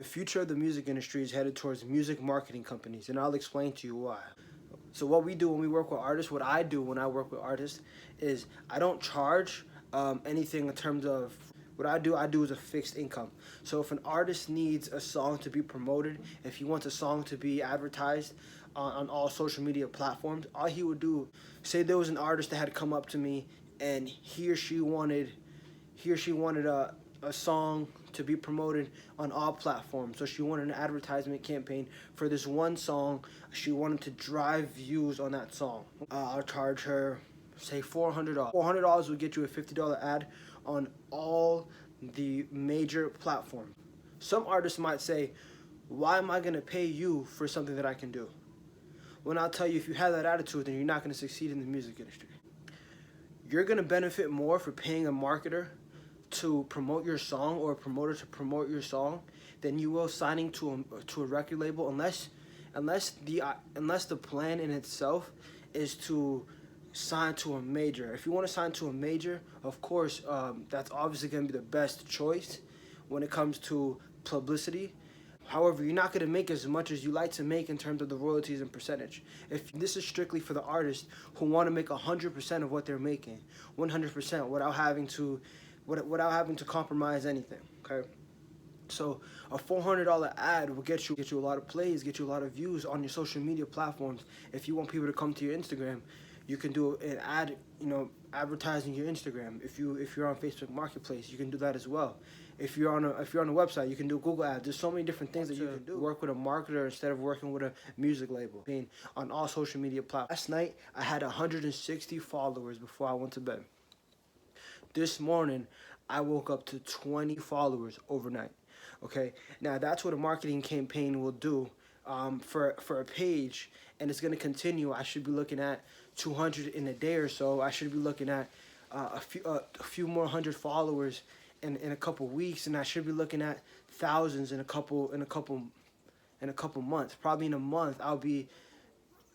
The future of the music industry is headed towards music marketing companies, and I'll explain to you why. So what we do when we work with artists, what I do when I work with artists, is I don't charge anything in terms of what I do is a fixed income. So if an artist needs a song to be promoted, if he wants a song to be advertised on all social media platforms, all he would do, say there was an artist that had come up to me and he or she wanted a song to be promoted on all platforms. So she wanted an advertisement campaign for this one song. She wanted to drive views on that song. I'll charge her, say $400. $400 will get you a $50 ad on all the major platforms. Some artists might say, why am I going to pay you for something that I can do? When I'll tell you, if you have that attitude, then you're not going to succeed in the music industry. You're going to benefit more for paying a marketer to promote your song or a promoter to promote your song than you will signing to a record label, unless the plan in itself is to sign to a major. If you want to sign to a major, of course, that's obviously going to be the best choice when it comes to publicity. However, you're not going to make as much as you like to make in terms of the royalties and percentage. If this is strictly for the artists who want to make 100% of what they're making, 100% without having to compromise anything, okay? So a $400 ad will get you a lot of plays, get you a lot of views on your social media platforms. If you want people to come to your Instagram, you can do an ad, advertising your Instagram. If you're on Facebook Marketplace, you can do that as well. If you're on a website, you can do Google ads. There's so many different things that you can do. Work with a marketer instead of working with a music label. Being on all social media platforms. Last night I had 160 followers before I went to bed. This morning I woke up to 20 followers overnight. Okay, now that's what a marketing campaign will do for a page, and it's going to continue. I should be looking at 200 in a day or so. I should be looking at a few more hundred followers in a couple weeks, and I should be looking at thousands in a couple months. Probably in a month, I'll be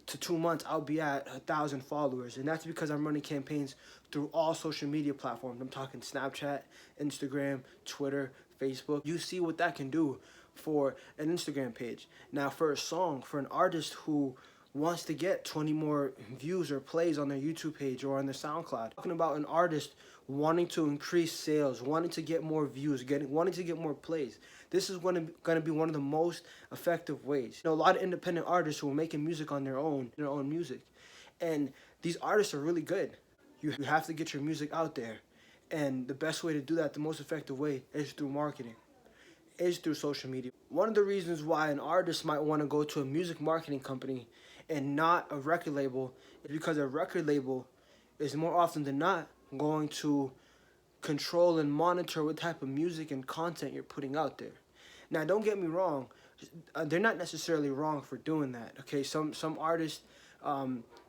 to 2 months, I'll be at 1,000 followers, and that's because I'm running campaigns through all social media platforms. I'm talking Snapchat, Instagram, Twitter, Facebook. You see what that can do for an Instagram page. Now, for a song, for an artist who wants to get 20 more views or plays on their YouTube page or on their SoundCloud, talking about an artist wanting to increase sales, wanting to get more views, wanting to get more plays. This is going to be one of the most effective ways. A lot of independent artists who are making music on their own music, and these artists are really good. You have to get your music out there, and the best way to do that, the most effective way, is through marketing, is through social media. One of the reasons why an artist might want to go to a music marketing company and not a record label is because a record label is more often than not going to control and monitor what type of music and content you're putting out there. Now, don't get me wrong, they're not necessarily wrong for doing that. Okay, some artists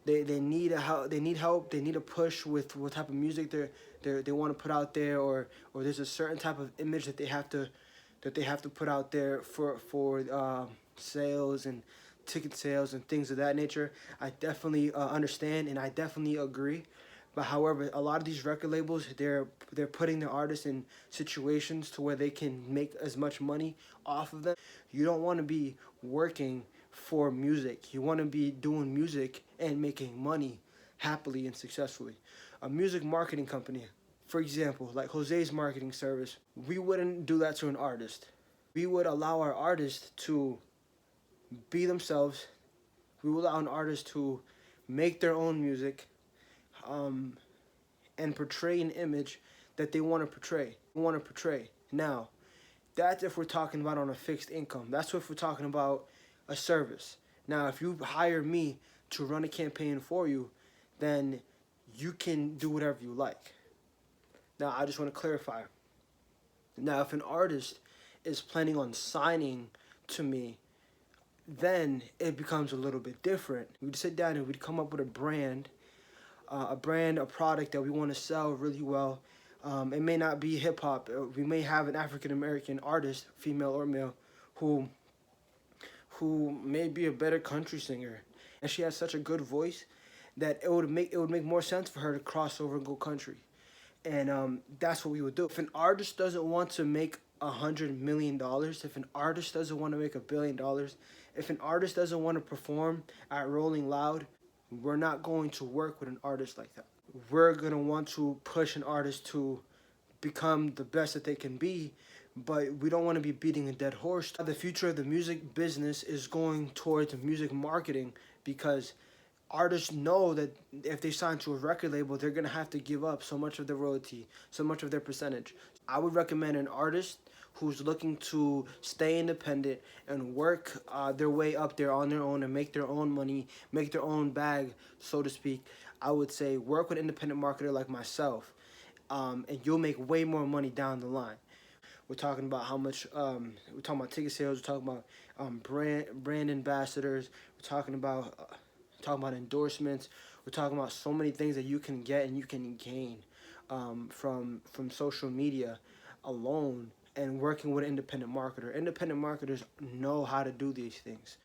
they need help. They need a push with what type of music they want to put out there, or there's a certain type of image that they have to put out there for sales and ticket sales and things of that nature. I definitely understand, and I definitely agree. But however, a lot of these record labels, they're putting their artists in situations to where they can make as much money off of them. You don't want to be working for music. You want to be doing music and making money happily and successfully. A music marketing company, for example, like Jose's marketing service, we wouldn't do that to an artist. We would allow our artists to be themselves. We will allow an artist to make their own music, and portray an image that they want to portray. Now, that's if we're talking about on a fixed income. That's if we're talking about a service. Now, if you hire me to run a campaign for you, then you can do whatever you like. Now, I just want to clarify. Now, if an artist is planning on signing to me, then it becomes a little bit different. We'd sit down and we'd come up with a product that we want to sell really well. It may not be hip hop. We may have an African American artist, female or male, who may be a better country singer, and she has such a good voice that it would make more sense for her to cross over and go country. And that's what we would do. If an artist doesn't want to make $100 million, if an artist doesn't want to make $1 billion, if an artist doesn't want to perform at Rolling Loud, we're not going to work with an artist like that. We're going to want to push an artist to become the best that they can be, but we don't want to be beating a dead horse. The future of the music business is going towards music marketing, because artists know that if they sign to a record label, they're gonna have to give up so much of their royalty, so much of their percentage. I would recommend an artist who's looking to stay independent and work their way up there on their own and make their own money, make their own bag, so to speak. I would say work with an independent marketer like myself, and you'll make way more money down the line. We're talking about how much. We're talking about ticket sales. We're talking about brand ambassadors. We're talking about endorsements. We're talking about so many things that you can get and you can gain from social media alone, and working with an independent marketer. Independent marketers know how to do these things.